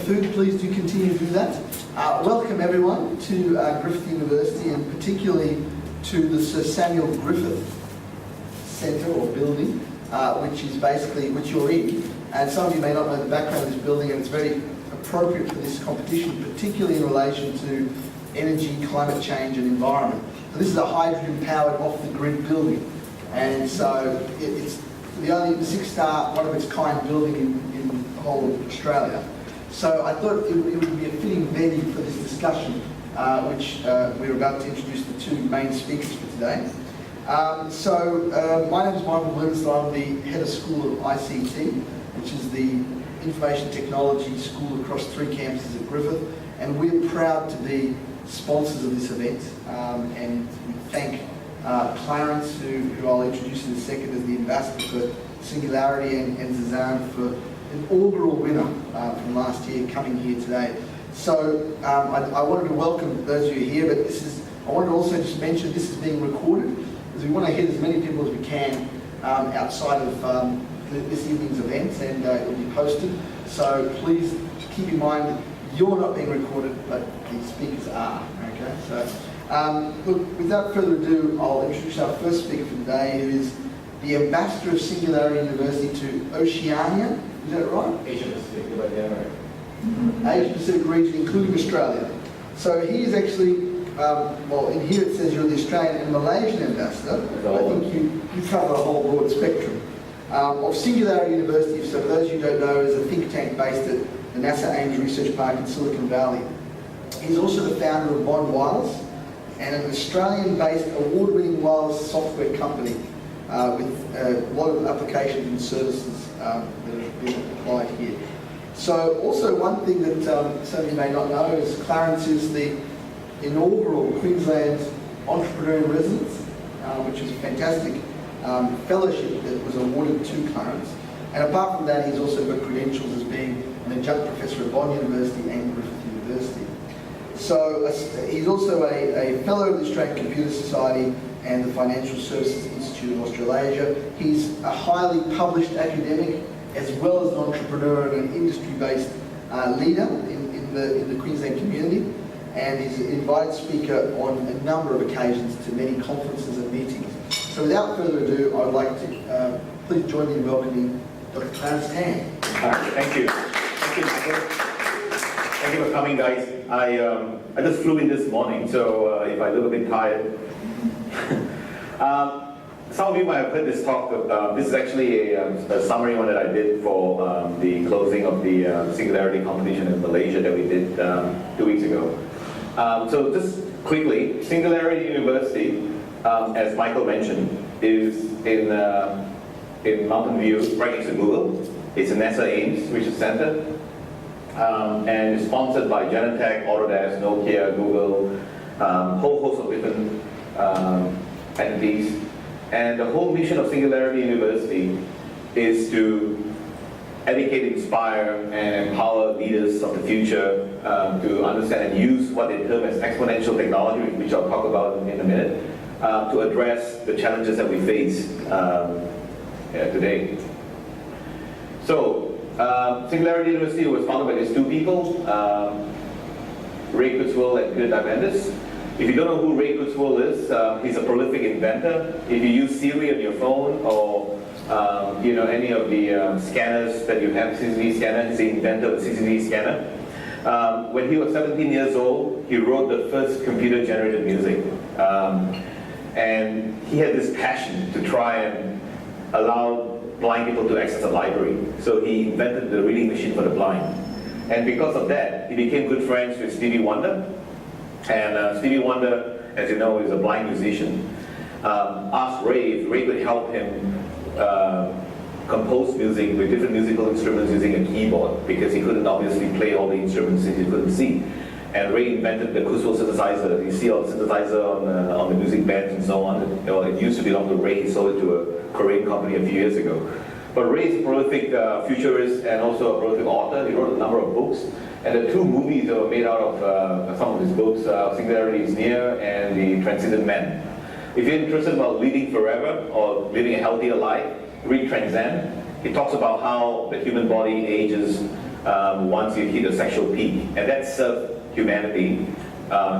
food, please do continue to do that. Welcome everyone to Griffith University, and particularly to the Sir Samuel Griffith Centre or building, which you're in. And some of you may not know the background of this building, and it's very appropriate for this competition, particularly in relation to energy, climate change and environment. So this is a hydrogen-powered off-the-grid building, and so it's the only 6-star, one-of-its-kind building in the whole of Australia. So I thought it would be a fitting venue for this discussion, which we're about to introduce the two main speakers for today. My name is Michael Bloomsdale. I'm the head of School of ICT, which is the Information Technology School across 3 campuses at Griffith, and we're proud to be sponsors of this event, and we thank Clarence, who I'll introduce in a second, as the ambassador for Singularity, and Zezan for an inaugural winner from last year coming here today. So I wanted to welcome those of you here, but I wanted to also just mention this is being recorded, because we want to hit as many people as we can outside of this evening's event, and it will be posted. So please keep in mind that you're not being recorded, but the speakers are. Okay. So look, without further ado, I'll introduce our first speaker for today, who is the ambassador of Singularity University to Oceania. Is that right? Asia Pacific, about the America. Asia Pacific region, including Australia. So he is actually, in here it says you're the Australian and Malaysian ambassador. I think you cover a whole broad spectrum. Of Singularity University, so for those of you who don't know, is a think tank based at the NASA Ames Research Park in Silicon Valley. He's also the founder of Bond Wireless, and an Australian-based award-winning wireless software company with a lot of applications and services that have been applied here. So also one thing that some of you may not know is Clarence is the inaugural Queensland Entrepreneur in Residence, which is a fantastic fellowship that was awarded to Clarence. And apart from that, he's also got credentials as being an adjunct professor at Bond University and Griffith University. So he's also a fellow of the Australian Computer Society and the Financial Services Institute of Australasia. He's a highly published academic, as well as an entrepreneur and an industry-based leader in the Queensland community. And he's an invited speaker on a number of occasions to many conferences and meetings. So without further ado, I would like to please join me in welcoming Dr. Clarence Tan. Thank you. Thank you, Michael. Thank you for coming, guys. I just flew in this morning, so if I look a bit tired. Some of you might have heard this talk. This is actually a summary one that I did for the closing of the Singularity competition in Malaysia that we did 2 weeks ago. So just quickly, Singularity University, as Michael mentioned, is in Mountain View, right next to Google. It's a NASA Ames Research Center, and it's sponsored by Genentech, Autodesk, Nokia, Google, whole host of different entities. And the whole mission of Singularity University is to educate, inspire, and empower leaders of the future to understand and use what they term as exponential technology, which I'll talk about in a minute, to address the challenges that we face today. So, Singularity University was founded by these 2 people, Ray Kurzweil and Peter Diamandis. If you don't know who Ray Kurzweil is, he's a prolific inventor. If you use Siri on your phone or any of the scanners that you have, CCD scanner, he's the inventor of the CCD scanner. When he was 17 years old, he wrote the first computer-generated music. And he had this passion to try and allow blind people to access a library. So he invented the reading machine for the blind. And because of that, he became good friends with Stevie Wonder. And Stevie Wonder, as you know, is a blind musician. Asked Ray if Ray could help him compose music with different musical instruments using a keyboard, because he couldn't obviously play all the instruments since he couldn't see. And Ray invented the Kurzweil synthesizer. You see all the synthesizer on the music bands and so on. It used to belong to Ray. He sold it to a Korean company a few years ago. But Ray is a prolific futurist and also a prolific author. He wrote a number of books. And the 2 movies that were made out of some of his books, Singularity is Near and The Transcendent Man. If you're interested about living forever or living a healthier life, read Transcend. It talks about how the human body ages once you hit a sexual peak. And that served humanity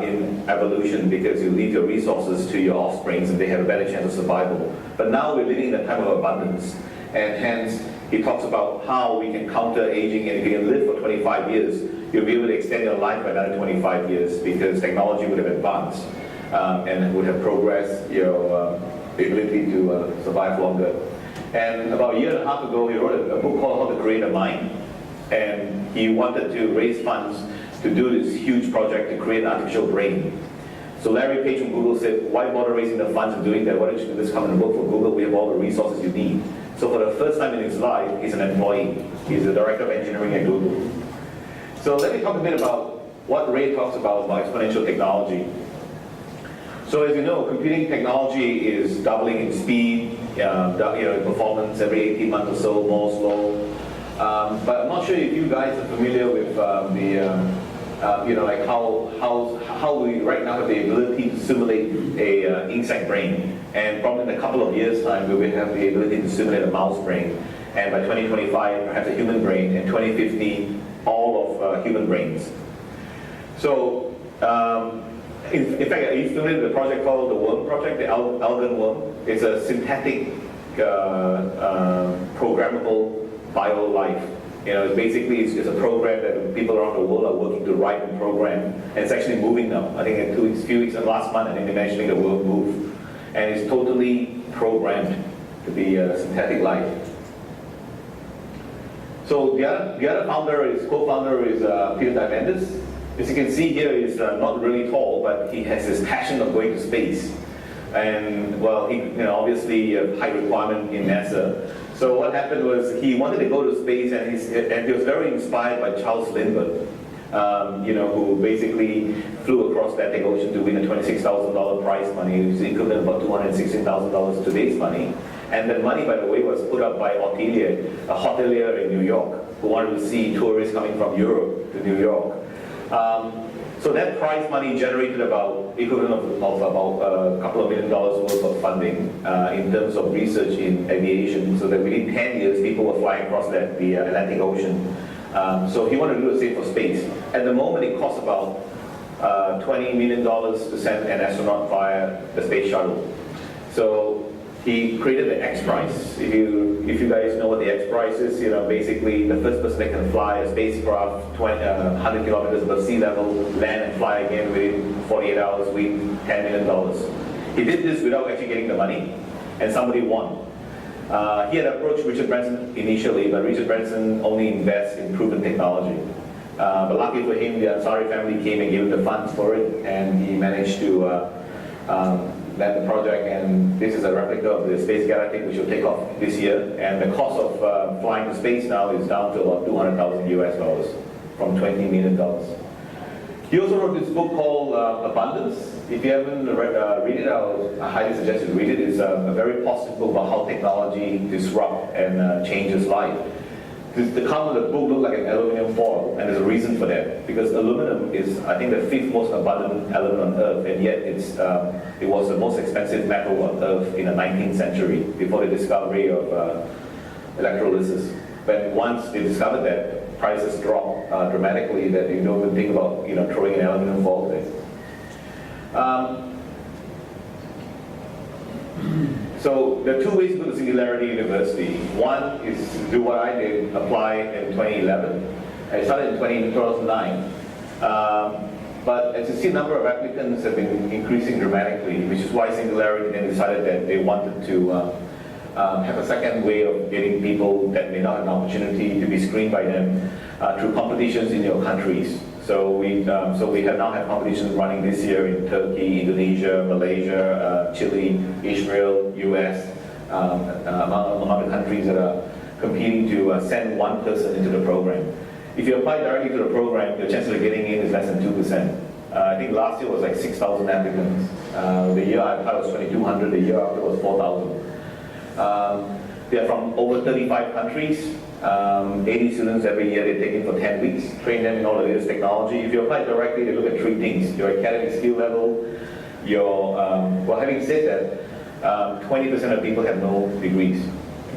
in evolution, because you leave your resources to your offsprings and they have a better chance of survival. But now we're living in a time of abundance, and hence he talks about how we can counter aging, and if you can live for 25 years, you'll be able to extend your life by another 25 years because technology would have advanced and would have progressed your ability to survive longer. And about a year and a half ago, he wrote a book called How to Create a Mind, and he wanted to raise funds to do this huge project to create an artificial brain. So Larry Page from Google said, why bother raising the funds and doing that? Why don't you do this, come and work for Google? We have all the resources you need. So for the first time in his life, he's an employee. He's the director of engineering at Google. So let me talk a bit about what Ray talks about exponential technology. So as you know, computing technology is doubling in speed, in performance every 18 months or so, more slow. But I'm not sure if you guys are familiar with like how we right now have the ability to simulate a insect brain, and probably in a couple of years' time we will have the ability to simulate a mouse brain, and by 2025 perhaps a human brain, and 2050 all of human brains. So in fact, are you familiar with the project called the Worm Project, the Algon Worm? It's a synthetic programmable bio life. It's basically it's a program that people around the world are working to write and program, and it's actually moving now. I think in few weeks, and last month, I think they managed to make the world move, and it's totally programmed to be a synthetic life. So the other co-founder is Peter Diamandis. As you can see here, he's not really tall, but he has this passion of going to space, and well, he obviously a high requirement in NASA. So what happened was he wanted to go to space, and he was very inspired by Charles Lindbergh, who basically flew across the Atlantic Ocean to win a $26,000 prize money, which is equivalent to about $216,000 today's money. And the money, by the way, was put up by Ottilia, a hotelier in New York, who wanted to see tourists coming from Europe to New York. So that prize money generated about equivalent of about a couple of $1 million worth of funding in terms of research in aviation, so that within 10 years people were flying across the Atlantic Ocean. So he wanted to do the same for space. At the moment it costs about $20 million to send an astronaut via the space shuttle. So he created the X Prize. If you guys know what the X Prize is, basically the first person that can fly a spacecraft 100 kilometers above sea level, land and fly again within 48 hours, win $10 million. He did this without actually getting the money, and somebody won. He had approached Richard Branson initially, but Richard Branson only invests in proven technology. But luckily for him, the Ansari family came and gave him the funds for it, and he managed to land the project. And this is a replica of the Space Galactic, which will take off this year. And the cost of flying to space now is down to about $200,000 US from $20 million. He also wrote this book called Abundance. If you haven't read it, I highly suggest you read it. It's a very positive book about how technology disrupts and changes life. The cover of the book looks like an aluminum foil, and there's a reason for that. Because aluminum is, I think, the 5th most abundant element on Earth, and yet it was the most expensive metal on Earth in the 19th century, before the discovery of electrolysis. But once they discovered that, prices dropped dramatically, that you don't even think about throwing an aluminum foil there. So there are two ways to go to Singularity University. One is to do what I did, apply in 2011. I started in 2009. But as you see, the number of applicants have been increasing dramatically, which is why Singularity then decided that they wanted to have a second way of getting people that may not have an opportunity to be screened by them through competitions in your countries. So we now have competitions running this year in Turkey, Indonesia, Malaysia, Chile, Israel, US, among other countries that are competing to send one person into the program. If you apply directly to the program, your chances of getting in is less than 2%. I think last year was like 6,000 applicants. The year I applied was 2,200. The year after was 4,000. They are from over 35 countries. 80 students every year. They take in for 10 weeks, train them in all the latest technology. If you apply directly, they look at 3 things: your academic skill level, your well, having said that, 20% of people have no degrees.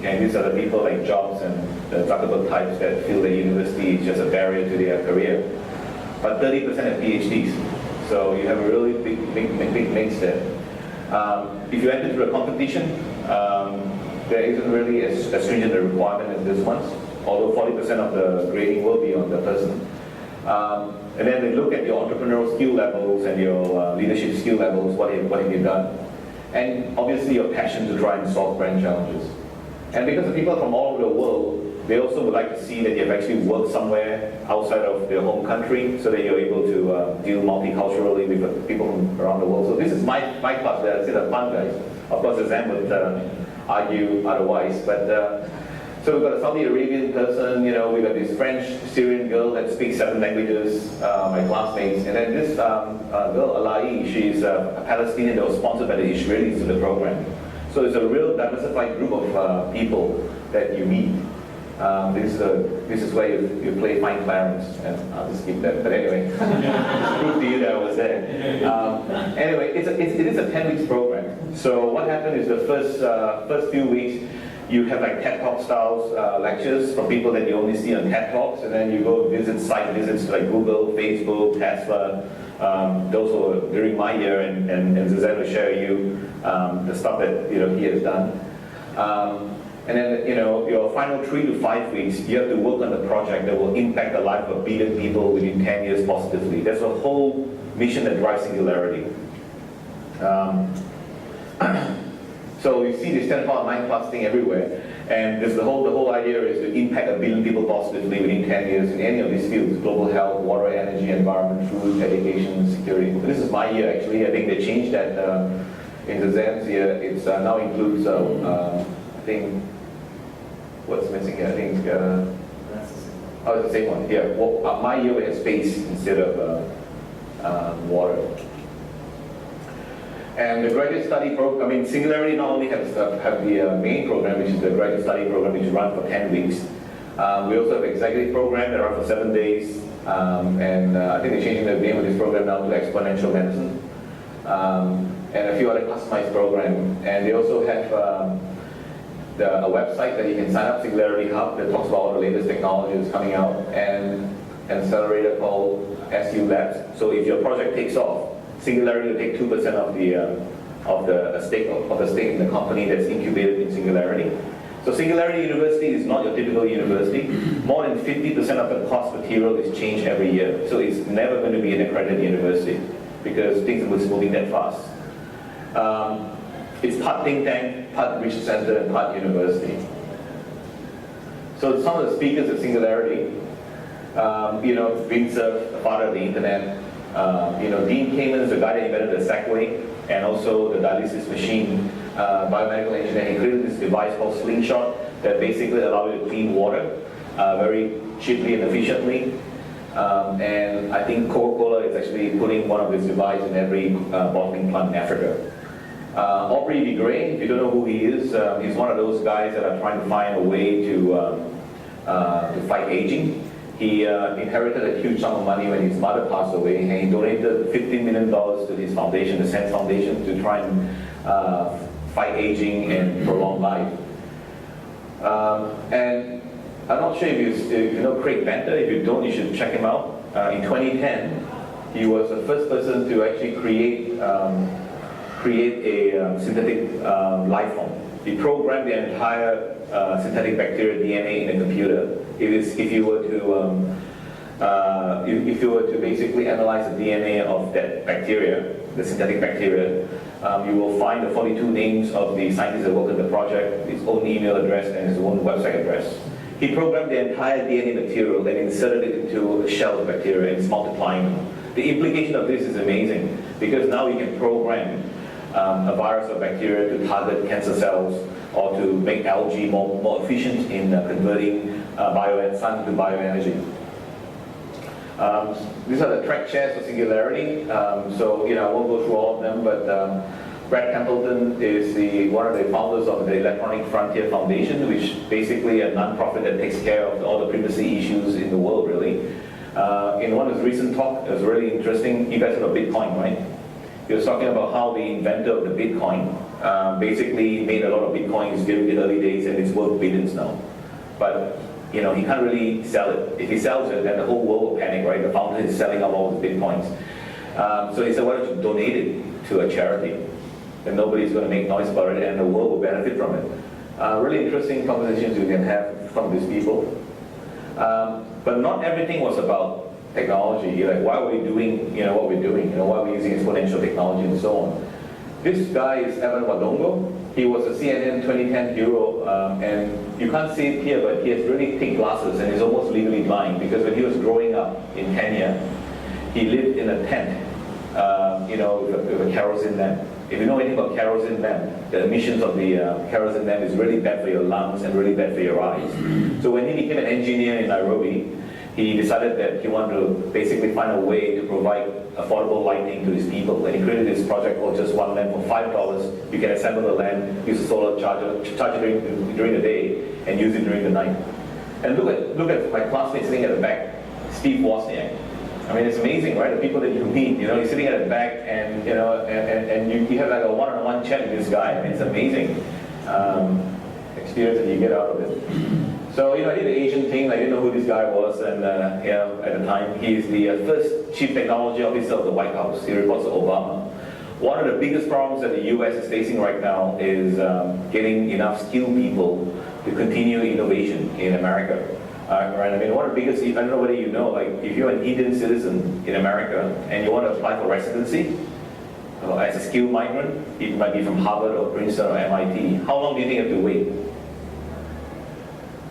And these are the people like Jobs and the Zuckerberg types that feel that university is just a barrier to their career. But 30% have PhDs. So you have a really big mix there. If you enter through a competition, there isn't really as stringent a requirement as this one, although 40% of the grading will be on the person. And then they look at your entrepreneurial skill levels and your leadership skill levels, what have you done. And obviously your passion to try and solve grand challenges. And because the people from all over the world, they also would like to see that you've actually worked somewhere outside of their home country so that you're able to deal multiculturally with people from around the world. So this is my class where I say the fun guys. Of course, Zezan would argue otherwise. But so we've got a Saudi Arabian person, we've got this French Syrian girl that speaks 7 languages, my classmates. And then this girl, Alai, she's a Palestinian that was sponsored by the Israelis to the program. So it's a real diversified group of people that you meet. This is where you play Find Clarence, and I'll just skip that. But anyway, prove to you that I was there. Anyway, it is a 10 weeks program. So what happened is the first few weeks, you have like TED Talk styles lectures from people that you only see on TED Talks, and then you go visit site visits to like Google, Facebook, Tesla. Those were during my year, and Zezan will share you the stuff that he has done. And then, your final 3 to 5 weeks, you have to work on the project that will impact the life of 1 billion people within 10 years positively. There's a whole mission that drives Singularity. So you see this 10 power 9 plus thing everywhere. And the whole idea is to impact 1 billion people positively within 10 years in any of these fields: global health, water, energy, environment, food, education, security. This is my year, actually. I think they changed that in Zezan's year. It now includes, I think, what's missing here? I think, oh, it's the same one. Yeah, well, my year we had space instead of water. And the graduate study program, Singularity not only have the main program, which is the graduate study program, which run for 10 weeks. We also have executive program that run for 7 days. And I think they're changing the name of this program now to Exponential Medicine. And a few other customized programs. And they also have a website that you can sign up, Singularity Hub, that talks about all the latest technologies coming out, and an accelerator called SU Labs. So if your project takes off, Singularity will take 2% of the stake in the company that's incubated in Singularity. So Singularity University is not your typical university. More than 50% of the course material is changed every year. So it's never going to be an accredited university because things are moving that fast. It's part think tank, part research center, and part university. So some of the speakers at Singularity, Vint Cerf, the father of the internet. Dean Kamen is the guy that invented the Segway, and also the dialysis machine. Biomedical engineer, he created this device called Slingshot that basically allows you to clean water very cheaply and efficiently. And I think Coca-Cola is actually putting one of these devices in every bottling plant in Africa. Aubrey de Grey, if you don't know who he is, he's one of those guys that are trying to find a way to fight aging. He inherited a huge sum of money when his mother passed away, and he donated $15 million to his foundation, the Sense Foundation, to try and fight aging and prolong life. And I'm not sure if you know Craig Venter. If you don't, you should check him out. In 2010, he was the first person to actually create a synthetic life form. He programmed the entire synthetic bacteria DNA in a computer. If you were to basically analyze the DNA of that bacteria, the synthetic bacteria, you will find the 42 names of the scientists that worked on the project, his own email address, and his own website address. He programmed the entire DNA material and inserted it into a shell of bacteria, and it's multiplying. The implication of this is amazing, because now you can program a virus or bacteria to target cancer cells or to make algae more efficient in converting sun to bioenergy. These are the track chairs for Singularity. So I won't go through all of them, but Brad Templeton is one of the founders of the Electronic Frontier Foundation, which is basically a non-profit that takes care of all the privacy issues in the world, really. In one of his recent talks, it was really interesting. You guys have a Bitcoin, right? He was talking about how the inventor of the Bitcoin basically made a lot of Bitcoins during the early days, and it's worth billions now. But he can't really sell it. If he sells it, then the whole world will panic, right? The founder is selling up all his Bitcoins. So he said, why don't you donate it to a charity? And nobody's going to make noise about it, and the world will benefit from it. Really interesting conversations you can have from these people. But not everything was about technology. Like, why are we doing what we're doing? Why are we using exponential technology and so on? This guy is Evan Wadongo. He was a CNN 2010 hero, and you can't see it here, but he has really thick glasses and is almost legally blind, because when he was growing up in Kenya, he lived in a tent, with a kerosene lamp. If you know anything about kerosene lamp, the emissions of the kerosene lamp is really bad for your lungs and really bad for your eyes. So when he became an engineer in Nairobi, he decided that he wanted to basically find a way to provide affordable lighting to his people. And he created this project called Just One Lamp for $5. You can assemble the lamp, use a solar charger, charge it during the day, and use it during the night. And look at my classmate sitting at the back, Steve Wozniak. I mean, it's amazing, right? The people that you meet, you're sitting at the back, and you have like a one-on-one chat with this guy. I mean, it's amazing experience that you get out of it. So, I did the Asian thing. I didn't know who this guy was, and at the time, he's the first chief technology officer of the White House. He reports to Obama. One of the biggest problems that the U.S. is facing right now is getting enough skilled people to continue innovation in America. Right? I mean, one of the biggest, I don't know whether you know, like, if you're an Indian citizen in America and you want to apply for residency as a skilled migrant, it might be from Harvard or Princeton or MIT. How long do you think you have to wait?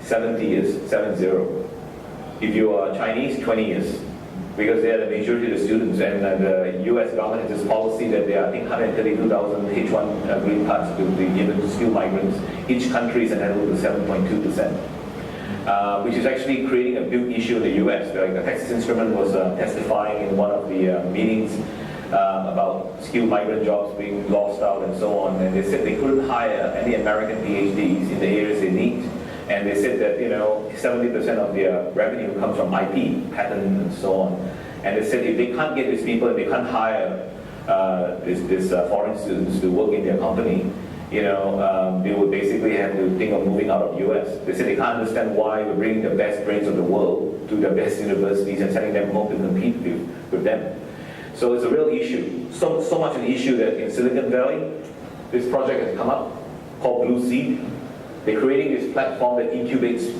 70 years, 70. If you are Chinese, 20 years, because they are the majority of the students, and the U.S. government has this policy that there are, I think, 132,000 H1 green cards to be given to skilled migrants. Each country is entitled to 7.2%, which is actually creating a big issue in the U.S. Like, the Texas Instrument was testifying in one of the meetings about skilled migrant jobs being lost out and so on, and they said they couldn't hire any American PhDs in the areas they need. And they said that 70% of their revenue comes from IP, patent, and so on. And they said if they can't get these people, if they can't hire these foreign students to work in their company, they would basically have to think of moving out of the U.S. They said they can't understand why we're bringing the best brains of the world to the best universities and sending them home to compete with them. So it's a real issue. So much an issue that in Silicon Valley, this project has come up called Blue Seed. They're creating this platform that incubates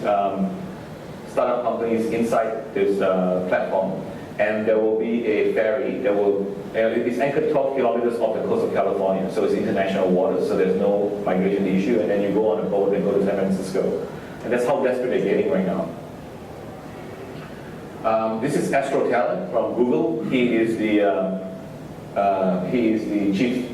startup companies inside this platform, and there will be a ferry that will, it's anchored 12 kilometers off the coast of California, so it's international waters, so there's no migration issue, and then you go on a boat and go to San Francisco. And that's how desperate they're getting right now. This is Astro Talent from Google. He is the chief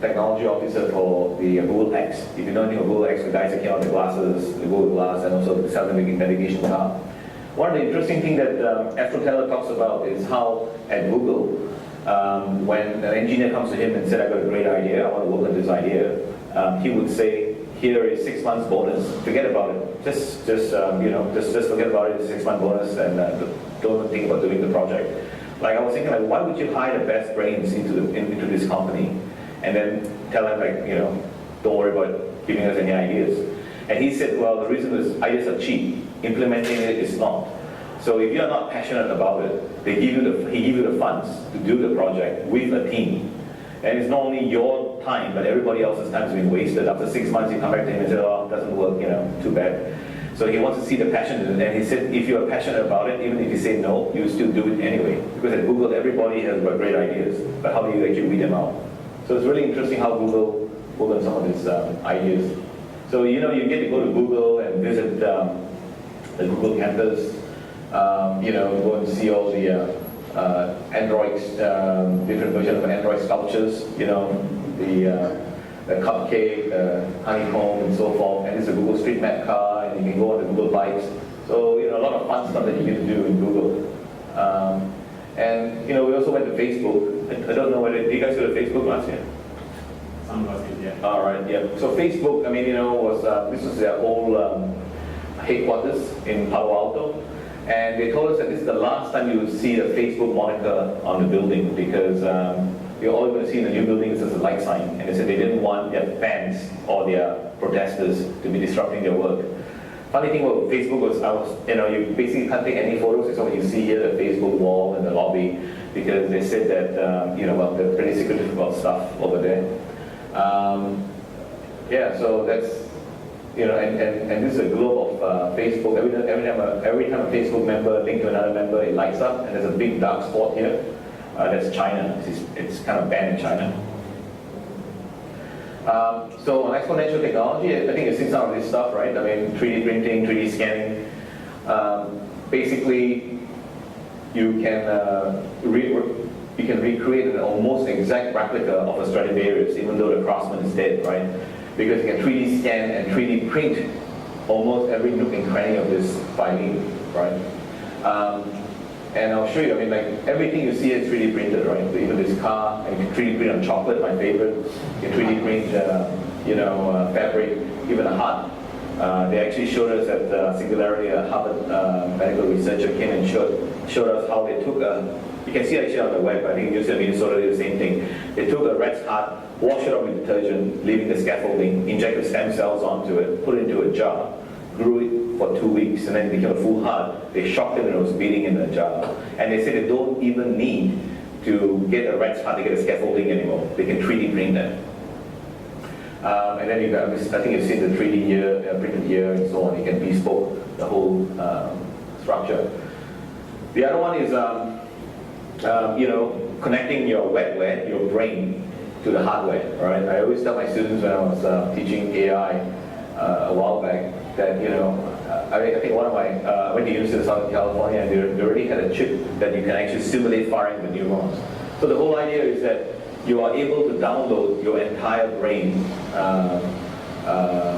technology officer for the Google X. If you know anything of Google X, the guys that came out the glasses, the Google Glass, and also the self-driving navigation car. One of the interesting things that Astro Teller talks about is how at Google, when an engineer comes to him and said, "I got a great idea, I want to work on this idea," he would say, "Here is 6 months bonus. Forget about it. Just forget about it. 6 month bonus, and don't think about doing the project." Like, I was thinking, like, why would you hire the best brains into this company, and then tell them, like, don't worry about giving us any ideas? And he said, well, the reason is ideas are cheap. Implementing it is not. So if you're not passionate about it, he give you the funds to do the project with a team. And it's not only your time, but everybody else's time has been wasted. After 6 months, you come back to him and say, oh, it doesn't work, too bad. So he wants to see the passion in it, and he said, if you're passionate about it, even if you say no, you still do it anyway. Because at Google, everybody has got great ideas, but how do you actually weed them out? So it's really interesting how Google worked on some of these ideas. So you get to go to Google and visit the Google campus, go and see all the Androids, different versions of Android sculptures, the cupcake, honeycomb, and so forth. And it's a Google Street Map car, and you can go on the Google bikes. So a lot of fun stuff that you get to do in Google. And we also went to Facebook. I don't know whether you guys go to Facebook last year. Some of us did, yeah. All right, yeah. So Facebook, this was their old headquarters in Palo Alto. And they told us that this is the last time you will see the Facebook moniker on the building, because you're all going to see in the new building is just a like sign. And they said they didn't want their fans or their protesters to be disrupting their work. Funny thing about Facebook was, you basically can't take any photos except what you see here, the Facebook wall in the lobby, because they said that, they're pretty secretive about stuff over there. So that's, and this is a globe of Facebook. Every time a Facebook member links to another member, it lights up, and there's a big dark spot here. That's China. It's kind of banned in China. So on exponential technology, I think you've seen some of this stuff, right? I mean, 3D printing, 3D scanning. Basically, you can recreate an almost exact replica of a Stradivarius, even though the craftsman is dead, right? Because you can 3D scan and 3D print almost every nook and cranny of this violin, right? And I'll show you, everything you see is 3D printed, right? Even this car, you can 3D print on chocolate, my favorite. You can 3D print, fabric, even a heart. They actually showed us at Singularity, a Harvard medical researcher came and showed us how they took you can see actually on the web, I think University of Minnesota did the same thing. They took a rat's heart, washed it up with detergent, leaving the scaffolding, injected stem cells onto it, put it into a jar, grew it for 2 weeks, and then it became a full heart. They shocked it and it was beating in the jar. And they said they don't even need to get a rat's heart to get a scaffolding anymore. They can 3D print that. And then I think you've seen the 3D here, printed here, and so on. You can bespoke the whole structure. The other one is, connecting your wetware, your brain, to the hardware. Right? I always tell my students when I was teaching AI a while back that I think one of my I went to University of Southern California, and they already had a chip that you can actually simulate firing the neurons. So the whole idea is that you are able to download your entire brain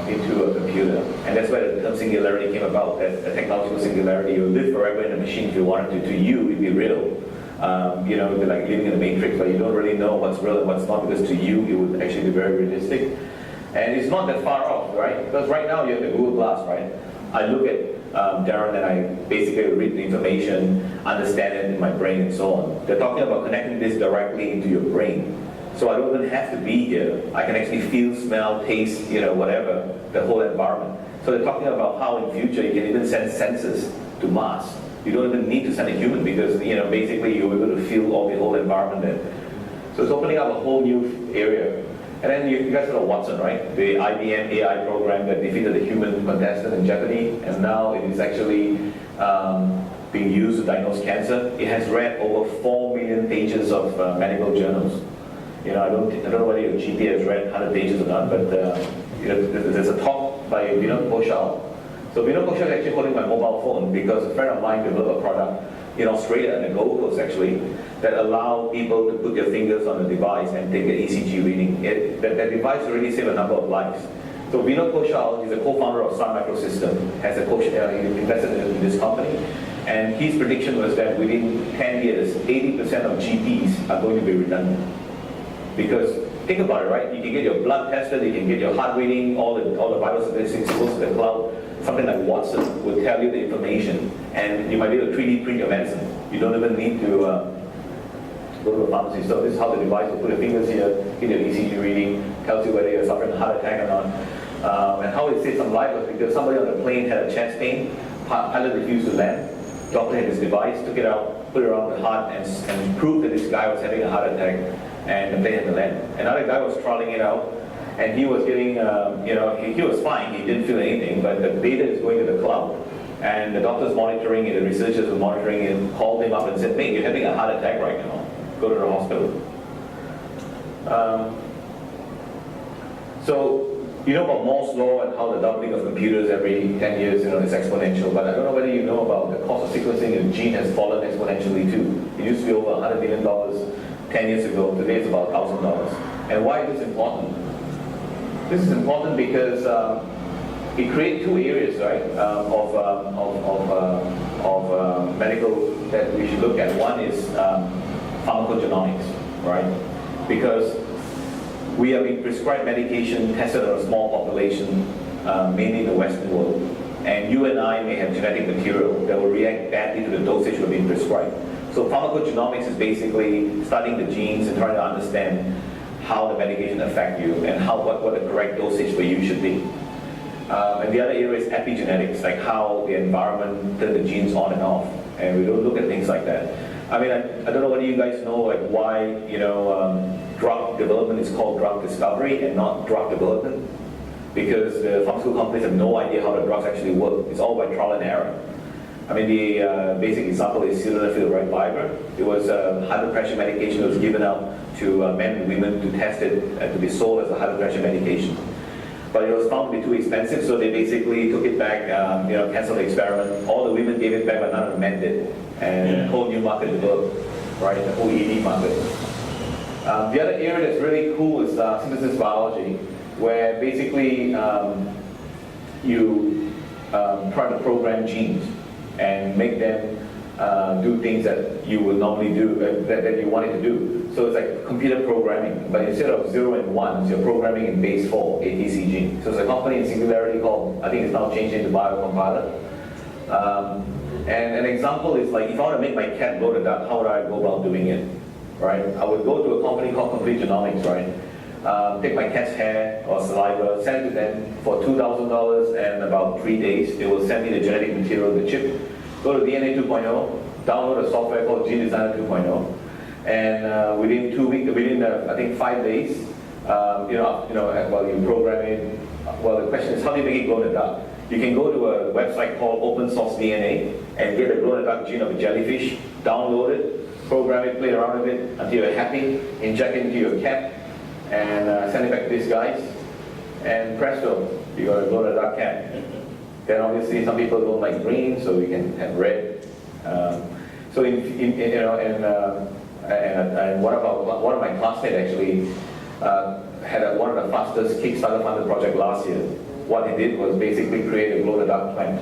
into a computer. And that's where the term singularity came about, that a technological singularity. You live forever in a machine if you wanted to. To you, it'd be real. They're like living in the Matrix, but you don't really know what's real and what's not, because to you, it would actually be very realistic. And it's not that far off, right? Because right now, you have the Google Glass, right? I look at Darren and I basically read the information, understand it in my brain and so on. They're talking about connecting this directly into your brain. So I don't even have to be here. I can actually feel, smell, taste, whatever, the whole environment. So they're talking about how in future you can even send sensors to Mars. You don't even need to send a human because, basically you're able to feel all the whole environment there. So it's opening up a whole new area. And then you guys know Watson, right? The IBM AI program that defeated the human contestant in Jeopardy, and now it is actually being used to diagnose cancer. It has read over 4 million pages of medical journals. I don't know whether your GP has read 100 pages or not, but there's a talk by Vinod Koshal. So Vinod Koshal is actually holding my mobile phone because a friend of mine developed a product in Australia, in the Gold Coast actually, that allow people to put their fingers on the device and take an ECG reading. That device already saved a number of lives. So Vinod Koshal is a co-founder of Sun Microsystem, has he invested in this company, and his prediction was that within 10 years, 80% of GPs are going to be redundant. Because think about it, right? You can get your blood tested, you can get your heart reading, all the vital statistics goes to the cloud. Something like Watson will tell you the information, and you might be able to 3D print your medicine. You don't even need to go to a pharmacy. So this is how the device will put your fingers here, get your ECG reading, tells you whether you're suffering a heart attack or not. And how it saved some life was because somebody on the plane had a chest pain, pilot refused to land. Doctor had this device, took it out, put it around the heart, and proved that this guy was having a heart attack, and the plane had to land. Another guy was trawling it out, and he was getting, he was fine, he didn't feel anything, but the data is going to the cloud. And the doctor's monitoring it, the researchers were monitoring it, called him up and said, mate, you're having a heart attack right now. Go to the hospital. So, you know about Moore's law and how the doubling of computers every 10 years, is exponential, but I don't know whether you know about the cost of sequencing a gene has fallen exponentially too. It used to be over $100 million 10 years ago, today it's about $1,000. And why is this important? This is important because it creates two areas, right, of medical that we should look at. One is pharmacogenomics, right? Because we are being prescribed medication tested on a small population, mainly in the Western world. And you and I may have genetic material that will react badly to the dosage we're being prescribed. So pharmacogenomics is basically studying the genes and trying to understand how the medication affect you and what the correct dosage for you should be. And the other area is epigenetics, like how the environment turn the genes on and off. And we don't look at things like that. I mean, I don't know whether you guys know like why drug development is called drug discovery and not drug development. Because the pharmaceutical companies have no idea how the drugs actually work. It's all by trial and error. I mean, the basic example is sildenafil, right, Viagra. It was a high blood pressure medication that was given out to men and women to test it and to be sold as a high blood pressure medication. But it was found to be too expensive, so they basically took it back, canceled the experiment. All the women gave it back, but none of the men did. And a whole new market developed, right, the whole ED market. The other area that's really cool is synthesis biology, where basically you try to program genes and make them do things that you would normally do, that you wanted to do. So it's like computer programming, but instead of 0 and 1s, you're programming in base 4, ATC gene. So it's a company in Singularity called, I think it's now changed into Biocompiler. And an example is like, if I want to make my cat blow the duck, how would I go about doing it, right? I would go to a company called Complete Genomics, right? Take my cat's hair or saliva, send it to them for $2,000, and about 3 days, they will send me the genetic material, the chip. Go to DNA 2.0, download a software called Gene Designer 2.0, and within 2 weeks, I think 5 days, while you program it, well, the question is, how do you make it glow in the dark? You can go to a website called Open Source DNA and get a glow in the dark gene of a jellyfish, download it, program it, play around with it until you're happy, inject it into your cat, and send it back to these guys, and presto, you got a glow in the dark cat. Then obviously some people don't like green, so we can have red. So one of my classmates actually had one of the fastest Kickstarter funded project last year. What he did was basically create a glow in the dark plant.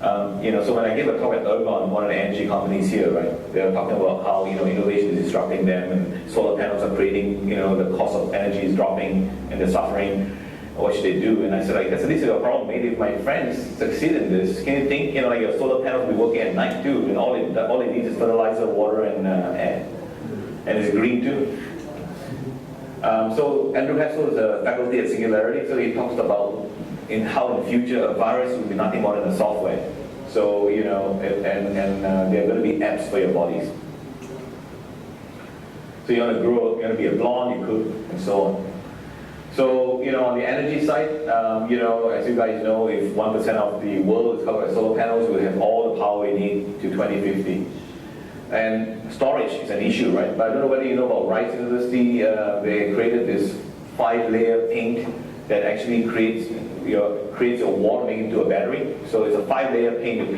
So when I gave a talk at Ergon, one of the energy companies here, right, they were talking about how innovation is disrupting them, and solar panels are creating, the cost of energy is dropping, and they're suffering. What should they do? And I said, this is a problem. Maybe if my friends succeed in this, can you think, like your solar panels will be working at night too, and all it needs is fertilizer, water, and air, and it's green too. So Andrew Hessel is a faculty at Singularity, so he talks about how in the future a virus will be nothing more than a software. So they're going to be apps for your bodies. So you want to grow, you want to be a blonde, you could, and so on. So, on the energy side, as you guys know, if 1% of the world is covered by solar panels, we'll have all the power we need to 2050. And storage is an issue, right? But I don't know whether you know about Rice University. They created this 5-layer paint that actually creates a wall making into a battery. So it's a 5-layer paint. You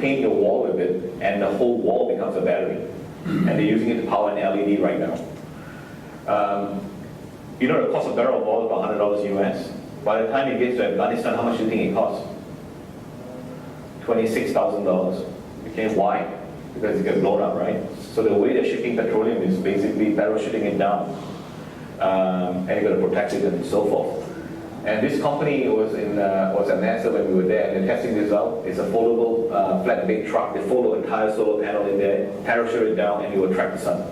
paint your wall with it, and the whole wall becomes a battery. And they're using it to power an LED right now. The cost of a barrel of oil is about $100 US. By the time it gets to Afghanistan, how much do you think it costs? $26,000. Okay, why? Because it gets blown up, right? So the way they're shipping petroleum is basically parachuting it down. And you're going to protect it and so forth. And this company was at NASA when we were there, and they're testing this out. It's a foldable flatbed truck. They fold the entire solar panel in there, parachute it down, and it will track the sun.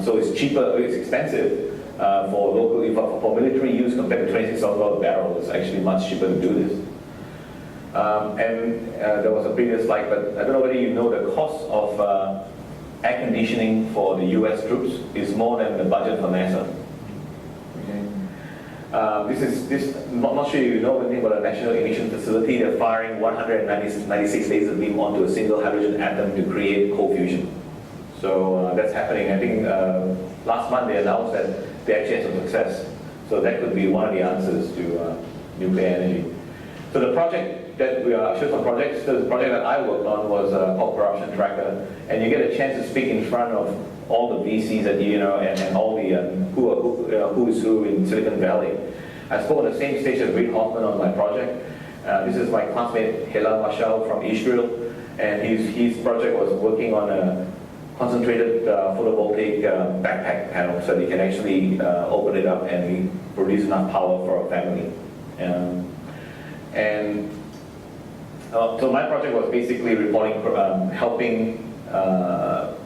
So it's cheaper, it's expensive for military use compared to $26,000 a barrel. It's actually much cheaper to do this. There was a previous slide, but I don't know whether you know the cost of air conditioning for the US troops is more than the budget for NASA. I'm not sure you know anything about the National Ignition Facility. They're firing 196 laser beam onto a single hydrogen atom to create cold fusion. So that's happening. I think last month they announced that they actually had some success. So that could be one of the answers to nuclear energy. So the project that we showed some projects. The project that I worked on was called Corruption Tracker, and you get a chance to speak in front of all the VCs that and all the who is who in Silicon Valley. I spoke on the same stage as Reid Hoffman on my project. This is my classmate Hela Mashal from Israel, and his project was working on a concentrated photovoltaic backpack panel, so they can actually open it up and produce enough power for a family. And So my project was basically reporting, helping to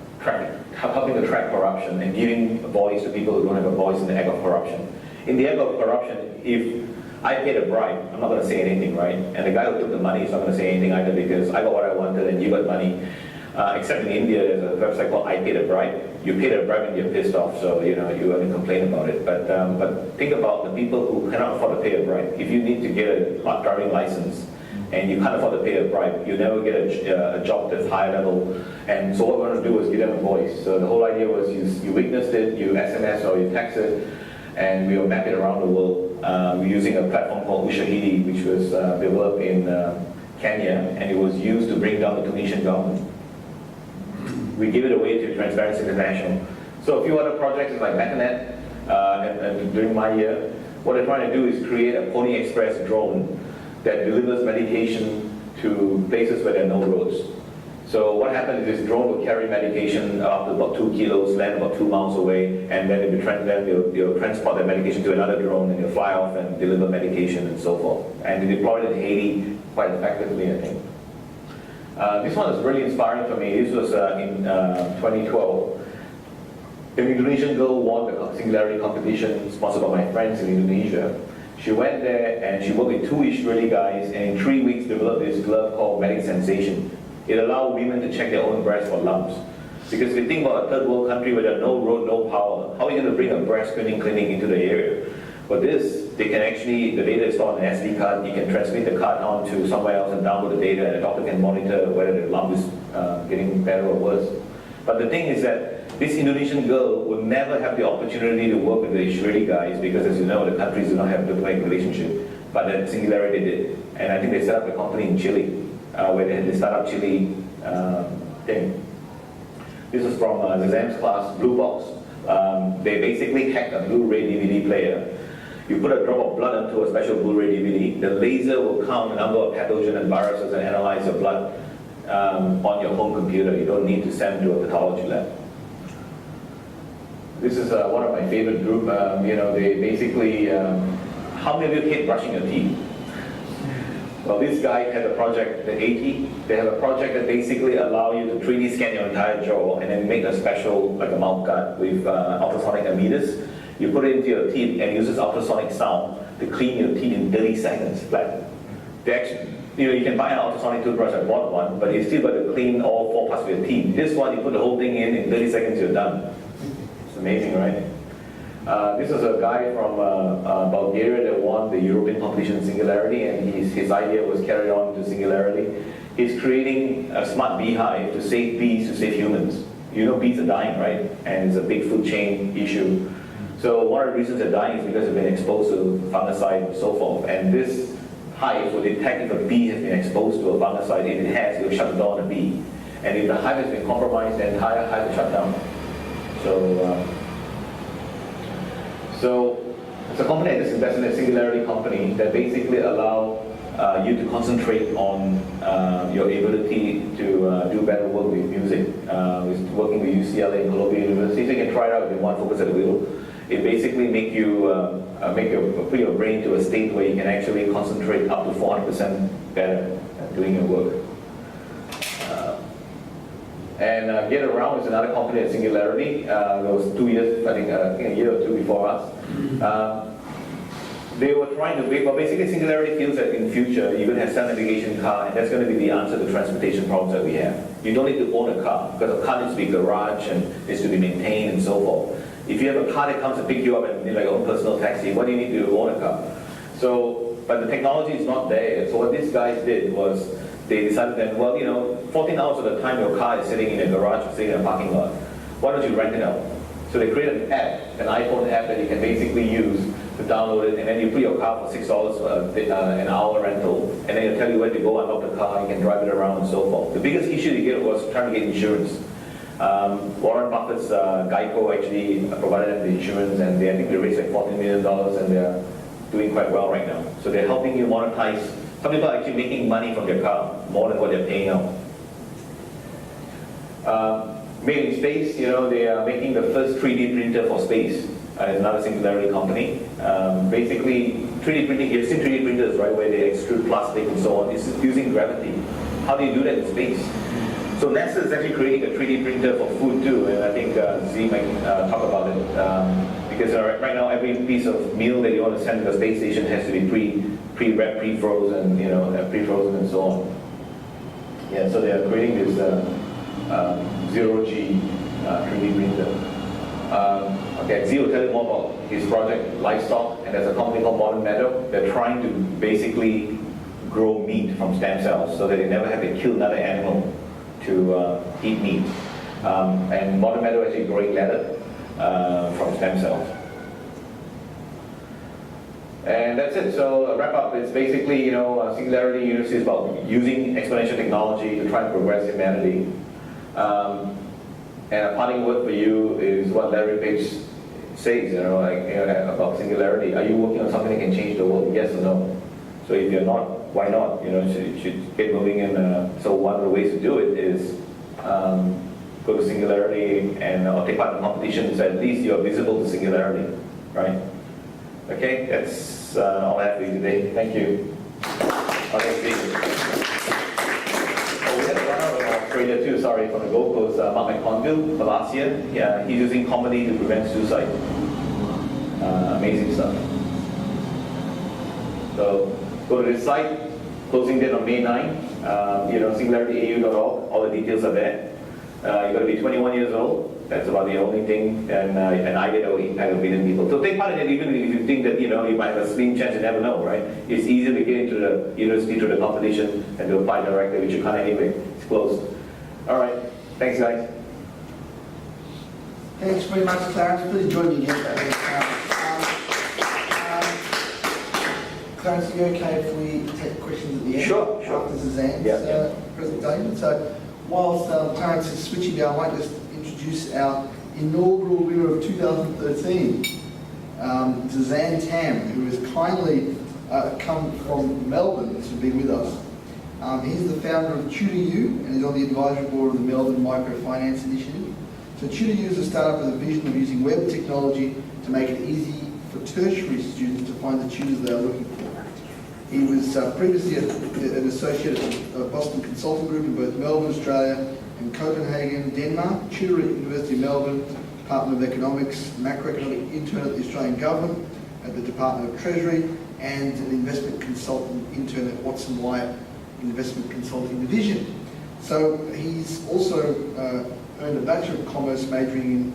track corruption and giving a voice to people who don't have a voice in the act of corruption. In the act of corruption, if I paid a bribe, I'm not going to say anything, right? And the guy who took the money is not going to say anything either because I got what I wanted and you got money. Except in India, there's a website called I Paid a Bribe. You paid a bribe and you're pissed off, so you only complain about it. But think about the people who cannot afford to pay a bribe. If you need to get a driving license and you can't afford to pay a bribe, you never get a job that's higher level. And so what we want to do is give them a voice. So the whole idea was you witnessed it, you SMS or you text it, and we will map it around the world. We're using a platform called Ushahidi, which was developed in Kenya, and it was used to bring down the Tunisian government. We give it away to Transparency International. So a few other projects like MetaNet, and during my year, what they're trying to do is create a Pony Express drone that delivers medication to places where there are no roads. So what happens is this drone will carry medication up to about 2 kilos, land about 2 miles away, and then they'll transport that medication to another drone and they'll fly off and deliver medication and so forth. And they deployed it in Haiti quite effectively, I think. This one is really inspiring for me. This was in 2012. An Indonesian girl won the Singularity competition sponsored by my friends in Indonesia. She went there and she worked with 2 Israeli guys and in 3 weeks developed this glove called Medic Sensation. It allowed women to check their own breast for lumps. Because if you think about a third world country where there's no road, no power, how are you going to bring a breast screening clinic into the area? For this, they can actually, the data is stored on an SD card, you can transmit the card onto somewhere else and download the data and the doctor can monitor whether the lump is getting better or worse. But the thing is that this Indonesian girl would never have the opportunity to work with the Israeli guys because as you know, the countries do not have a diplomatic relationship, but that Singularity did. And I think they set up a company in Chile, where they had the startup Chile thing. This was from Zezan's class, Blue Box. They basically hacked a Blu-ray DVD player. You put a drop of blood into a special Blu-ray DVD, the laser will count the number of pathogens and viruses and analyze your blood on your home computer. You don't need to send to a pathology lab. This is one of my favorite group. They basically, how many of you hate brushing your teeth? Well, this guy had a project, the AT. They have a project that basically allow you to 3D scan your entire jaw and then make a special, like a mouth guard with ultrasonic emitters. You put it into your teeth and it uses ultrasonic sound to clean your teeth in 30 seconds flat. They actually, you can buy an ultrasonic toothbrush. I bought one, but you still got to clean all 4 parts of your teeth. This one, you put the whole thing in 30 seconds, you're done. It's amazing, right? This is a guy from Bulgaria that won the European competition Singularity, and his idea was carried on to Singularity. He's creating a smart beehive to save bees, to save humans. You know bees are dying, right? And it's a big food chain issue. So one of the reasons they're dying is because they've been exposed to fungicide and so forth. And this hive will detect if a bee has been exposed to a fungicide. If it has, it will shut down the bee. And if the hive has been compromised, the entire hive will shut down. So it's a company that just invested in a Singularity company that basically allow you to concentrate on your ability to do better work with music. It's working with UCLA and Columbia University, so you can try it out if you want, focus at the wheel. It basically put your brain to a state where you can actually concentrate up to 400% better at doing your work. Get Around is another company at Singularity. It was 2 years, I think a year or two before us. They were trying to make, but basically Singularity feels that in future you're going to have self-navigation car, and that's going to be the answer to transportation problems that we have. You don't need to own a car, because a car needs to be garaged and needs to be maintained and so forth. If you have a car that comes to pick you up in like your own personal taxi, what do you need to own a car? So, but the technology is not there. So what these guys did was, they decided that, 14 hours of the time your car is sitting in a garage or sitting in a parking lot. Why don't you rent it out? So they created an app, an iPhone app that you can basically use to download it, and then you put your car for $6 an hour rental, and then it'll tell you where to go, unlock the car, you can drive it around and so forth. The biggest issue they get was trying to get insurance. Warren Buffett's Geico actually provided them the insurance, and I think they raised like $14 million, and they're doing quite well right now. So they're helping you monetize. Some people are actually making money from their car, more than what they're paying out. Made in Space, they are making the first 3D printer for space. It's another Singularity company. Basically, 3D printing, you've seen 3D printers, right, where they extrude plastic and so on. It's using gravity. How do you do that in space? So NASA is actually creating a 3D printer for food too, and I think Z might talk about it. Because right now every piece of meal that you want to send to the space station has to be pre-wrapped, pre-frozen, pre-frozen and so on. Yeah, so they are creating this zero-G 3D printer. Okay, Z will tell you more about his project, Livestock, and there's a company called Modern Meadow. They're trying to basically grow meat from stem cells so that they never have to kill another animal to eat meat. And Modern Meadow actually growing leather from stem cells. And that's it. So wrap up. It's basically, Singularity University is about using exponential technology to try and progress humanity. And a parting word for you is what Larry Page says, about Singularity. Are you working on something that can change the world? Yes or no? So if you're not, why not? You should get moving. And so one of the ways to do it is go to Singularity and take part in competitions. So at least you're visible to Singularity, right? Okay, that's all I have for you today. Thank you. We had a runner in Australia too, sorry, from the Gold Coast, Mark McConville, for last year. Yeah, he's using comedy to prevent suicide. Amazing stuff. So go to this site, closing date on May 9. SingularityAU.org, all the details are there. You've got to be 21 years old. That's about the only thing, and an idea that will impact 1 billion people. So take part in it, even if you think that you might have a slim chance. You never know, right? It's easier to get into the university through the competition than to apply directly, which you can't anyway. It's closed. All right, thanks, guys. Thanks very much, Clarence. Please join me again. Clarence, are you okay if we take questions at the end? Sure. After Zezan's presentation. So whilst Clarence is switching down, I might just introduce our inaugural winner of 2013, Zezan Tam, who has kindly come from Melbourne to be with us. He's the founder of TutorU and is on the advisory board of the Melbourne Microfinance Initiative. So TutorU is a startup with a vision of using web technology to make it easy for tertiary students to find the tutors they are looking for. He was previously an associate at Boston Consulting Group in both Melbourne, Australia, and Copenhagen, Denmark, tutor at University of Melbourne, Department of Economics, macroeconomic intern at the Australian Government, at the Department of Treasury, and an investment consultant intern at Watson Wyatt Investment Consulting Division. So he's also earned a Bachelor of Commerce majoring in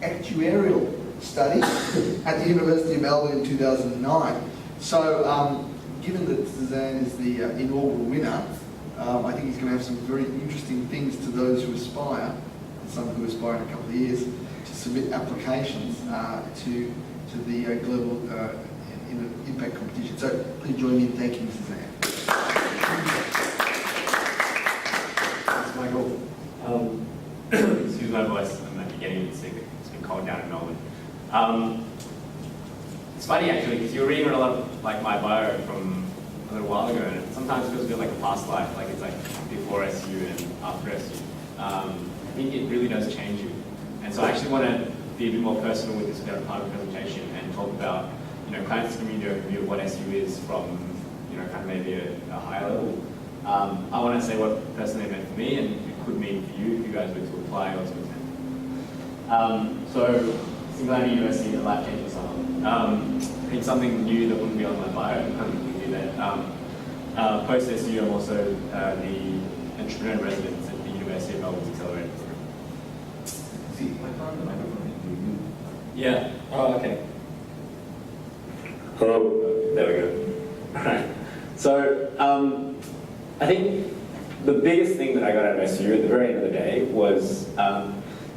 actuarial studies at the University of Melbourne in 2009. So given that Zezan is the inaugural winner, I think he's going to have some very interesting things to those who aspire, and some who aspire in a couple of years, to submit applications to the global impact competition. So please join me in thanking Zezan. Thanks, Michael. Excuse my voice, I might be getting a bit sick. It's been cold down in Melbourne. It's funny actually, because you were reading a lot of my bio from a little while ago, and it sometimes feels a bit like a past life, like it's like before SU and after SU. I think it really does change you. And so I actually want to be a bit more personal with this part of the presentation and talk about, Clarence giving you an overview of what SU is from, kind of maybe a higher level. I want to say what personally it meant for me, and it could mean for you if you guys were to apply or to attend. So, Singularity University is a life-changing summer. I think something new that wouldn't be on my bio, we do that. Post-SU, I'm also the entrepreneur resident at the University of Melbourne's Accelerator Program. See, my microphone. Yeah. Oh, okay. Hello. There we go. All right. So, I think the biggest thing that I got out of SU at the very end of the day was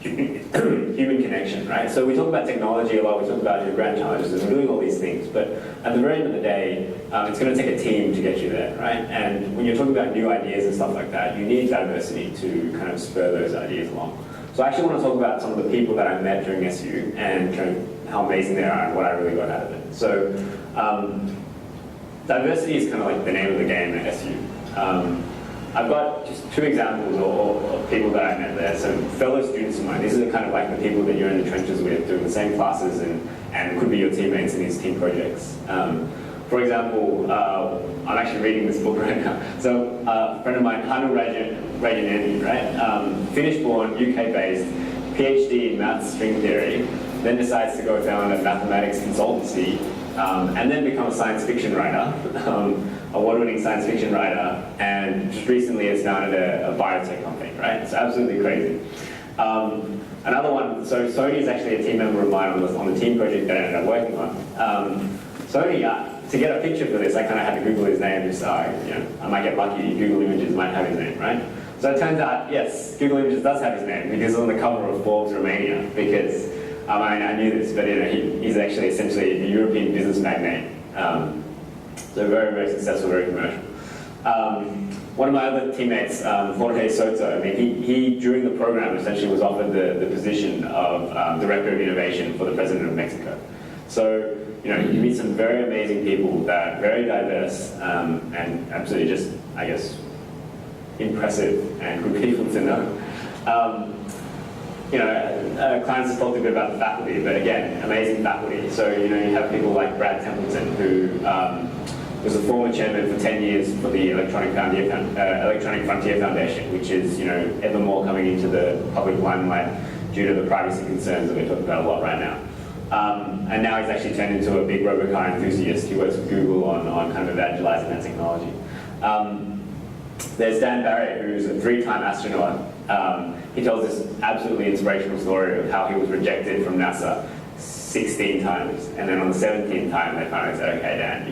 human connection, right? So we talk about technology a lot, we talk about your grand challenges, and we're doing all these things, but at the very end of the day, it's going to take a team to get you there, right? And when you're talking about new ideas and stuff like that, you need diversity to kind of spur those ideas along. So I actually want to talk about some of the people that I met during SU and kind of how amazing they are and what I really got out of it. So diversity is kind of like the name of the game at SU. I've got just two examples of people that I met there. So fellow students of mine, these are kind of like the people that you're in the trenches with, doing the same classes and could be your teammates in these team projects. for example, I'm actually reading this book right now. So a friend of mine, Hanu Rajaneni, right? Finnish-born, UK-based, PhD in maths string theory, then decides to go found a mathematics consultancy, and then become a science fiction writer, award-winning science fiction writer, and just recently has founded a biotech company, right? It's absolutely crazy. Another one, so Sony is actually a team member of mine on the team project that I ended up working on. Sony, to get a picture for this, I kind of had to Google his name, just I might get lucky, Google Images might have his name, right? So it turns out, yes, Google Images does have his name, because it's on the cover of Forbes Romania, because, I knew this, but he's actually essentially a European business magnate. So very, very successful, very commercial. One of my other teammates, Jorge Soto, he during the program essentially was offered the position of Director of Innovation for the President of Mexico. So, you meet some very amazing people that are very diverse and absolutely just, I guess, impressive and good people to know. Clarence has talked a bit about the faculty, but again, amazing faculty. So, you have people like Brad Templeton, who was a former chairman for 10 years for the Electronic Frontier Foundation, which is, ever more coming into the public limelight due to the privacy concerns that we're talking about a lot right now. And now he's actually turned into a big robocar enthusiast. He works with Google on kind of evangelizing that technology. There's Dan Barrett, who's a 3-time astronaut. He tells this absolutely inspirational story of how he was rejected from NASA 16 times. And then on the 17th time, they finally said, okay, Dan,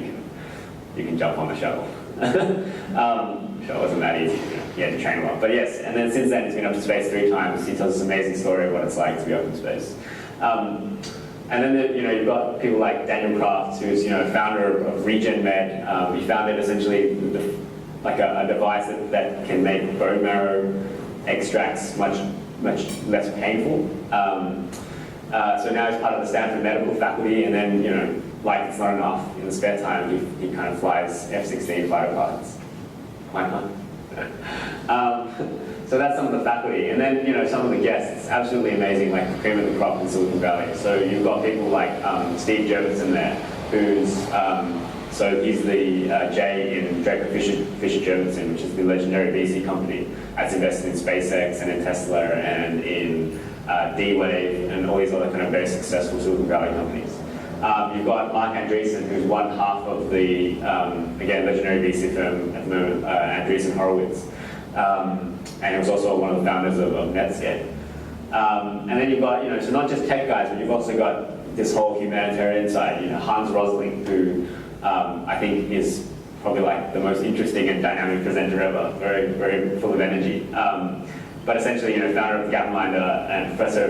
you can jump on the shuttle. Shuttle wasn't that easy. He had to train a lot. But yes, and then since then, he's been up to space 3 times. He tells this amazing story of what it's like to be up in space. And then you've got people like Daniel Kraft, who's founder of RegenMed. He founded essentially a device that can make bone marrow extracts much less painful. So now he's part of the Stanford medical faculty, and then like it's not enough, in the spare time he kind of flies F-16 fighter pilots. Why not? So that's some of the faculty, and then some of the guests, absolutely amazing, like the cream of the crop in Silicon Valley. So you've got people like Steve Jurvetson there, who's so he's the J in Draper Fisher Jurvetson, which is the legendary VC company that's invested in SpaceX and in Tesla and in D-Wave and all these other kind of very successful Silicon Valley companies. You've got Mark Andreessen, who's one half of the again legendary VC firm at the moment, Andreessen Horowitz. And he was also one of the founders of Netscape. And then you've got, so not just tech guys, but you've also got this whole humanitarian side. Hans Rosling, who I think is probably like the most interesting and dynamic presenter ever, very, very full of energy. But essentially, founder of Gapminder and professor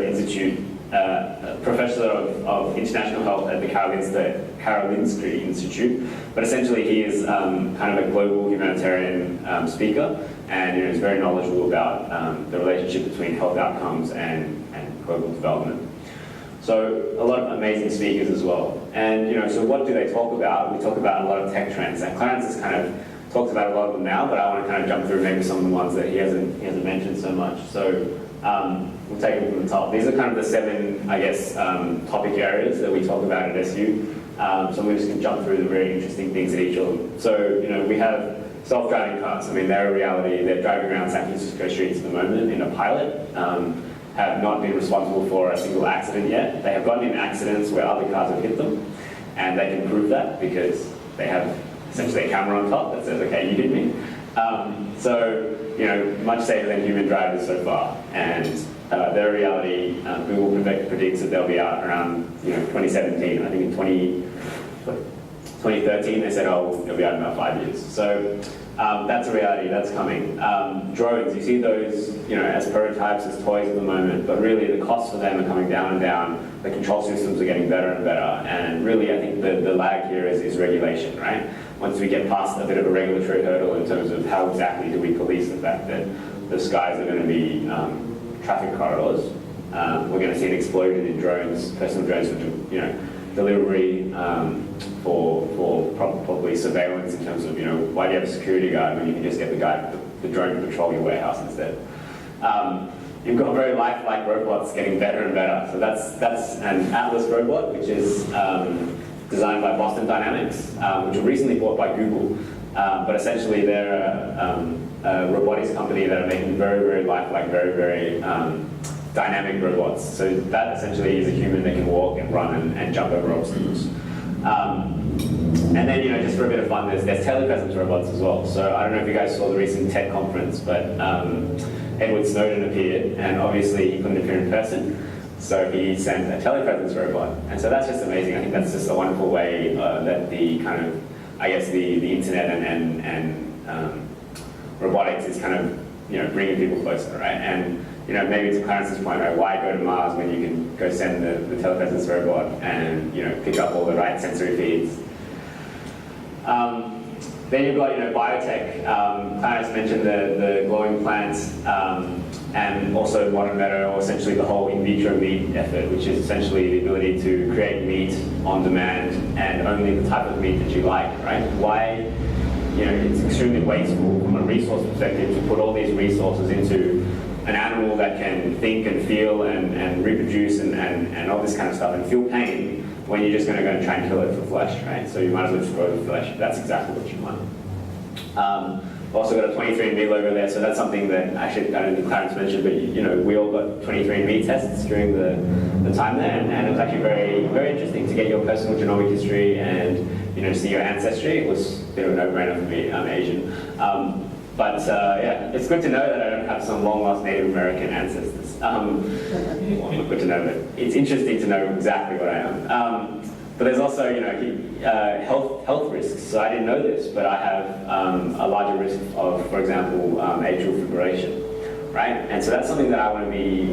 of international health at the Karolinska Institute. But essentially, he is kind of a global humanitarian speaker, and is very knowledgeable about the relationship between health outcomes and global development. So a lot of amazing speakers as well. And so what do they talk about? We talk about a lot of tech trends, and Clarence has kind of talked about a lot of them now, but I want to kind of jump through maybe some of the ones that he hasn't mentioned so much. So we'll take them from the top. These are kind of the 7, I guess, topic areas that we talk about at SU. So we're just going to jump through the very interesting things at each of them. So we have self-driving cars. They're a reality. They're driving around San Francisco streets at the moment in a pilot. Have not been responsible for a single accident yet. They have gotten in accidents where other cars have hit them, and they can prove that because they have essentially a camera on top that says, okay, you hit me. So, much safer than human drivers so far. And their reality, Google predicts that they'll be out around 2017. I think in 2013 they said, oh, they'll be out in about 5 years. So that's a reality, that's coming. Drones, you see those as prototypes, as toys at the moment, but really the costs for them are coming down and down. The control systems are getting better and better. And really I think the lag here is regulation, right? Once we get past a bit of a regulatory hurdle in terms of how exactly do we police the fact that the skies are going to be traffic corridors, we're going to see an explosion in drones, personal drones for delivery, for probably surveillance in terms of why do you have a security guard when you can just get the drone to patrol your warehouse instead. You've got very lifelike robots getting better and better. So that's an Atlas robot, which is designed by Boston Dynamics, which were recently bought by Google. But essentially, they're a robotics company that are making very, very lifelike, very, very dynamic robots. So that essentially is a human that can walk and run and jump over obstacles. And then, just for a bit of fun, there's telepresence robots as well. So I don't know if you guys saw the recent TED conference, but Edward Snowden appeared, and obviously he couldn't appear in person. So he sent a telepresence robot. And so that's just amazing. I think that's just a wonderful way that the kind of, I guess, the internet and robotics is kind of, bringing people closer, right? And, maybe to Clarence's point, right, why go to Mars when you can go send the telepresence robot and, pick up all the right sensory feeds? Then you've got, biotech. Clarence mentioned the glowing plants, and also modern meta, or essentially the whole in vitro meat effort, which is essentially the ability to create meat on demand and only the type of meat that you like, right? Why, it's extremely wasteful from a resource perspective to put all these resources into an animal that can think and feel and reproduce and all this kind of stuff and feel pain when you're just going to go and try and kill it for flesh, right? So you might as well just grow the flesh. That's exactly what you want. Also got a 23andMe logo there, so that's something that actually I don't think Clarence mentioned, but we all got 23andMe tests during the time there, and it was actually very, very interesting to get your personal genomic history and see your ancestry. It was a bit of a no-brainer for me. I'm Asian, but yeah, it's good to know that I don't have some long-lost Native American ancestors. Well, not good to know, but it's interesting to know exactly what I am. But there's also, health risks. So I didn't know this, but I have a larger risk of, for example, atrial fibrillation, right? And so that's something that I want to be,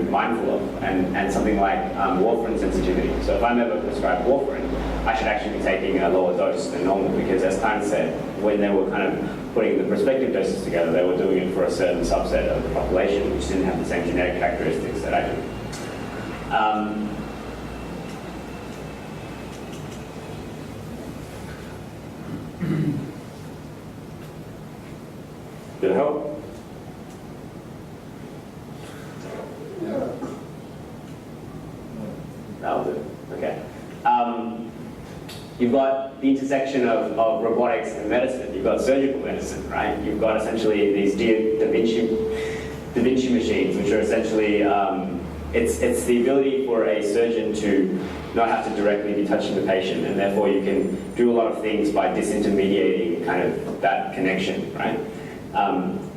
mindful of, and something like warfarin sensitivity. So if I'm ever prescribed warfarin, I should actually be taking a lower dose than normal, because as Clarence said, when they were kind of putting the prospective doses together, they were doing it for a certain subset of the population, which didn't have the same genetic characteristics that I do. Did it help? Yeah. That'll do. Okay. You've got the intersection of robotics and medicine. You've got surgical medicine, right? You've got essentially these Da Vinci machines, which are essentially it's the ability for a surgeon to not have to directly be touching the patient, and therefore you can do a lot of things by disintermediating kind of that connection, right?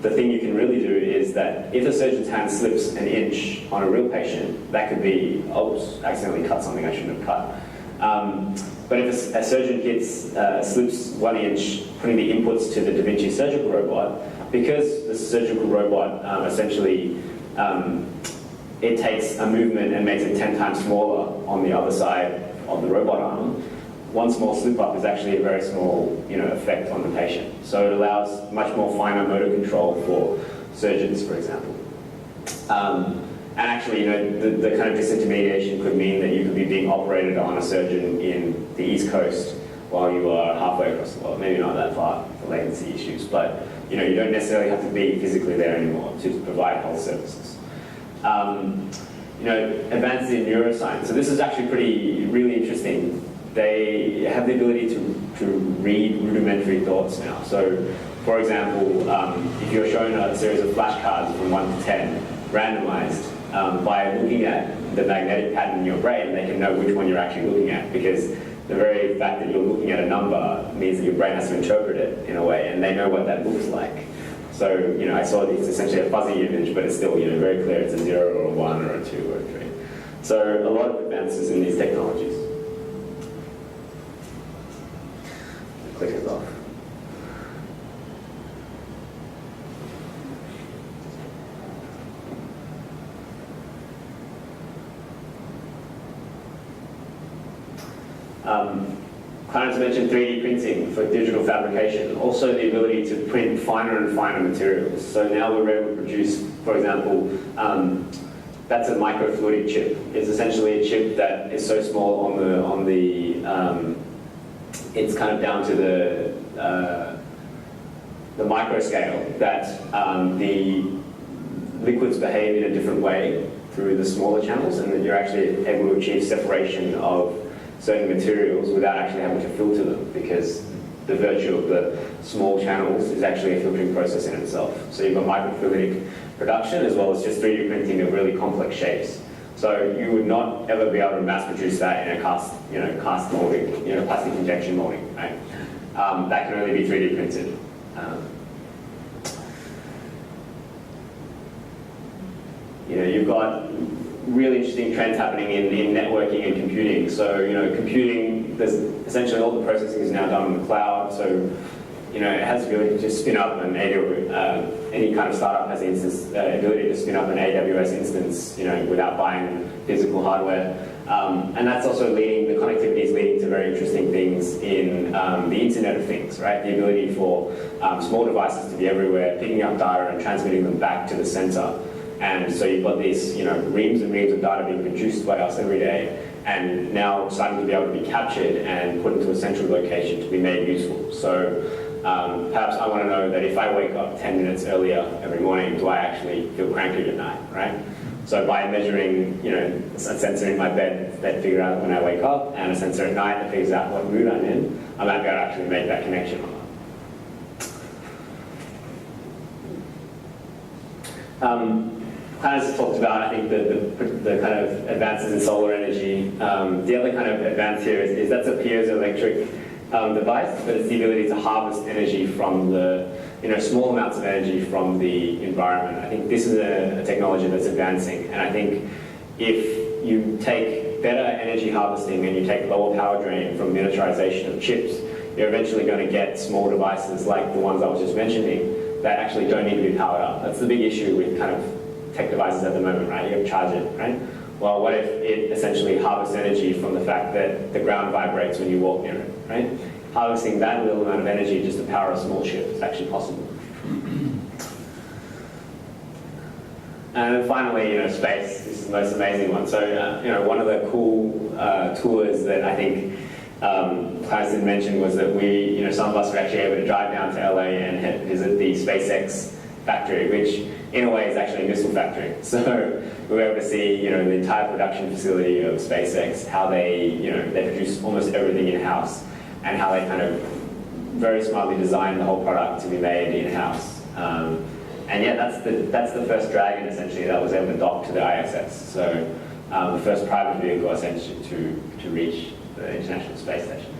The thing you can really do is that if a surgeon's hand slips an inch on a real patient, that could be, oops, accidentally cut something I shouldn't have cut. But if a surgeon slips 1 inch, putting the inputs to the Da Vinci surgical robot, because the surgical robot essentially it takes a movement and makes it 10 times smaller on the other side of the robot arm, one small slip up is actually a very small effect on the patient. So it allows much more finer motor control for surgeons, for example. And actually, the kind of disintermediation could mean that you could be being operated on a surgeon in the East Coast while you are halfway across the world. Maybe not that far for latency issues, but you don't necessarily have to be physically there anymore to provide health services. Advances in neuroscience. So this is actually really interesting. They have the ability to read rudimentary thoughts now. So, for example, if you're shown a series of flashcards from 1 to 10, randomized, by looking at the magnetic pattern in your brain, they can know which one you're actually looking at, because the very fact that you're looking at a number means that your brain has to interpret it in a way, and they know what that looks like. So, I saw it's essentially a fuzzy image, but it's still, very clear it's a 0 or a 1 or a 2 or a 3. So, a lot of advances in these technologies. Click it off. Clarence mentioned 3D printing for digital fabrication, also the ability to print finer and finer materials. So now we're able to produce, for example, that's a microfluidic chip. It's essentially a chip that is so small on the it's kind of down to the micro scale that the liquids behave in a different way through the smaller channels, and that you're actually able to achieve separation of certain materials without actually having to filter them, because the virtue of the small channels is actually a filtering process in itself. So you've got microfluidic production as well as just 3D printing of really complex shapes. So you would not ever be able to mass produce that in a cast molding, plastic injection molding, right? That can only be 3D printed. You've got really interesting trends happening in networking and computing. So, computing, there's essentially all the processing is now done on the cloud. So, it has the ability to spin up an AWS, any kind of startup has the ability to spin up an AWS instance, without buying physical hardware. And that's also the connectivity is leading to very interesting things in the Internet of Things, right? The ability for small devices to be everywhere, picking up data and transmitting them back to the center. And so you've got these, reams and reams of data being produced by us every day, and now starting to be able to be captured and put into a central location to be made useful. So perhaps I want to know that if I wake up 10 minutes earlier every morning, do I actually feel cranky at night, right? So by measuring, a sensor in my bed that figures out when I wake up, and a sensor at night that figures out what mood I'm in, I might be able to actually make that connection or not. Clarence talked about, I think, the kind of advances in solar energy. The other kind of advance here is that's a piezoelectric device, but it's the ability to harvest energy from small amounts of energy from the environment. I think this is a technology that's advancing, and I think if you take better energy harvesting and you take lower power drain from miniaturization of chips, you're eventually going to get small devices like the ones I was just mentioning that actually don't need to be powered up. That's the big issue with kind of tech devices at the moment, right? You have to charge it, right? Well, what if it essentially harvests energy from the fact that the ground vibrates when you walk near it, right? Harvesting that little amount of energy just to power a small chip is actually possible. And then finally, space. This is the most amazing one. So, one of the cool tours that I think Clarence didn't mention was that some of us were actually able to drive down to LA and visit the SpaceX factory, which in a way is actually a missile factory. So we were able to see, the entire production facility of SpaceX, how they produce almost everything in-house, and how they kind of very smartly designed the whole product to be made in-house. And yeah, that's the first Dragon essentially that was able to dock to the ISS. So the first private vehicle essentially to reach the International Space Station.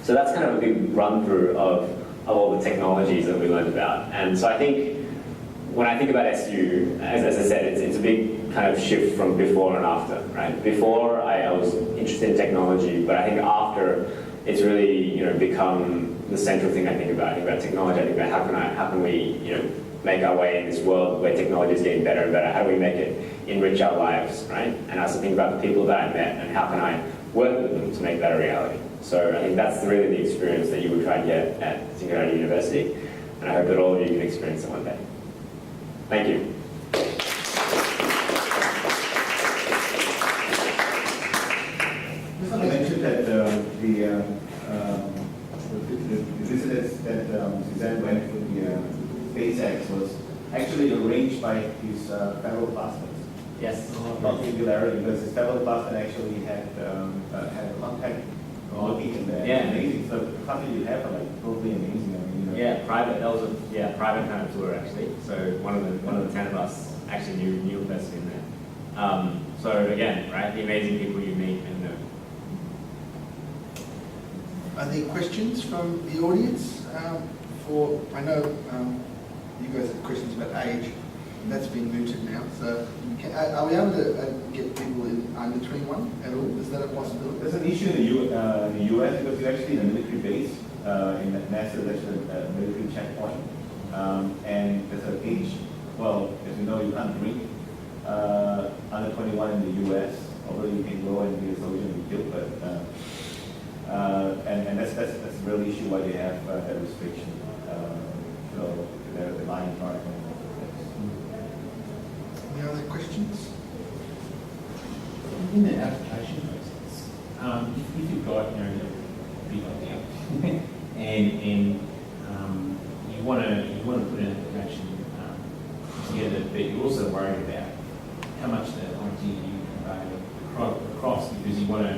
So that's kind of a big run through of all the technologies that we learned about. And so I think when I think about SU, as I said, it's a big kind of shift from before and after, right? Before I was interested in technology, but I think after it's really become the central thing I think about. I think about technology. I think about how can we make our way in this world where technology is getting better and better. How do we make it enrich our lives, right? And I also think about the people that I met and how can I work with them to make that a reality. So I think that's really the experience that you would try to get at Singularity University, and I hope that all of you can experience it one day. Thank you. I mentioned that the visitors that Zezan went to the SpaceX was actually arranged by his fellow classmates. Yes. Not Singularity, because his fellow classmate actually had a contact working in there. Yeah. Amazing. So the company you have are like totally amazing. I mean, Yeah, private. That was a private kind of tour actually. So one of the 10 of us actually knew a person in there. So again, right, the amazing people you meet and know. Are there questions from the audience? I know you guys have questions about age, and that's been mooted now. So are we able to get people in under 21 at all? Is that a possibility? there's an issue in the US because you're actually in a military base in NASA. That's a military checkpoint, and there's an age. Well, as you know, you can't drink under 21 in the US. Although you can go and be a soldier and be killed, but and that's a real issue why they have that restriction. So they're lying part. Any other questions? In the application process, if you've got a big idea and you want to put an application together, but you're also worried about how much the idea you convey across, because you want to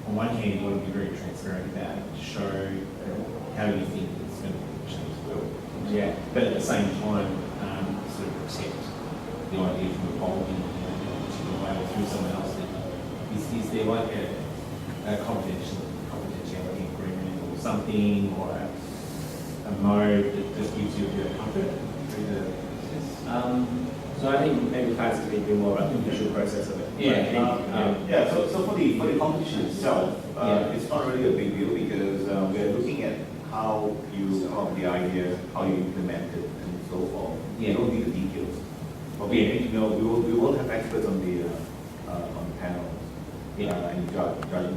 on one hand, you want to be very transparent about it, to show how you think it's going to change the world. Yeah. But at the same time, sort of protect the idea from evolving in a particular way or through someone else. Is there like a confidentiality agreement or something, or a mode that just gives you a bit of comfort through the process? So I think maybe Clarence could be a bit more about the visual process of it. Yeah, so for the competition itself, it's not really a big deal because we're looking at how you come up with the idea, how you implement it, and so forth. Yeah. You don't need the details. But we will have experts on the panel Yeah. and judging